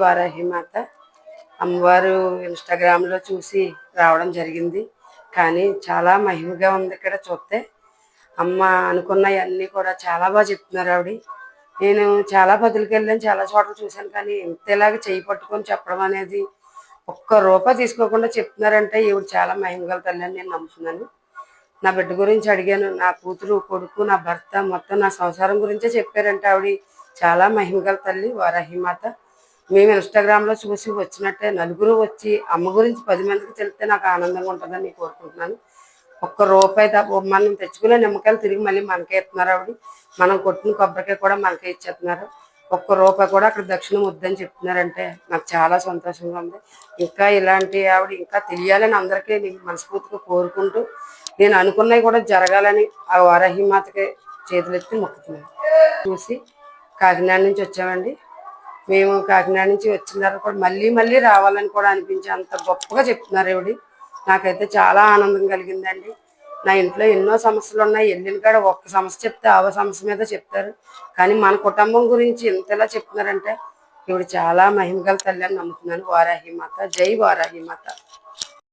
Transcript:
వారాహిమాత అమ్మవారు ఇన్స్టాగ్రామ్లో చూసి రావడం జరిగింది. కానీ చాలా మహిమగా ఉంది. ఇక్కడ చూస్తే అమ్మ అనుకున్నవన్నీ కూడా చాలా బాగా చెప్తున్నారు ఆవిడ. నేను చాలా పదులకి వెళ్ళాను, చాలా చోట్ల చూశాను. కానీ ఇంతలాగా చేయి పట్టుకొని చెప్పడం అనేది, ఒక్క రూపాయి తీసుకోకుండా చెప్తున్నారంటే ఈవిడ చాలా మహిమగల తల్లి అని నేను నమ్ముతున్నాను. నా బిడ్డ గురించి అడిగాను, నా కూతురు, కొడుకు, నా భర్త, మొత్తం నా సంసారం గురించే చెప్పారంటే ఆవిడ చాలా మహిమగల తల్లి వారాహిమాత. మేము ఇన్స్టాగ్రామ్లో చూసి వచ్చినట్టే నలుగురు వచ్చి అమ్మ గురించి 10 మందికి తెలిస్తే నాకు ఆనందంగా ఉంటుందని కోరుకుంటున్నాను. ఒక్క రూపాయి మనం తెచ్చుకునే నిమ్మకాయలు తిరిగి మళ్ళీ మనకే ఇస్తున్నారు ఆవిడ. మనం కొట్టిన కొబ్బరికాయ కూడా మనకే ఇచ్చేస్తున్నారు. ఒక్క రూపాయి కూడా అక్కడ దక్షిణ వద్దని చెప్తున్నారంటే నాకు చాలా సంతోషంగా ఉంది. ఇంకా ఇలాంటి ఆవిడ ఇంకా తెలియాలని అందరికీ నేను మనస్ఫూర్తిగా కోరుకుంటూ, నేను అనుకున్నవి కూడా జరగాలని ఆ వారాహిమాతకి చేతులెత్తి మొక్కుతున్నాను. చూసి కాకినాడ నుంచి వచ్చామండి. మేము కాకినాడ నుంచి వచ్చిన తర్వాత కూడా మళ్ళీ మళ్ళీ రావాలని కూడా అనిపించి అంత గొప్పగా చెప్తున్నారు ఆవిడ. నాకైతే చాలా ఆనందం కలిగిందండి. నా ఇంట్లో ఎన్నో సమస్యలు ఉన్నాయి. వెళ్ళిన కాడ ఒక్క సమస్య చెప్తే ఆ సమస్య మీద చెప్తారు. కానీ మన కుటుంబం గురించి ఇంతలా చెప్తున్నారంటే ఈవిడ చాలా మహిమగల తల్లి అని నమ్ముతున్నాను. వారాహిమాత, జై వారాహిమాత.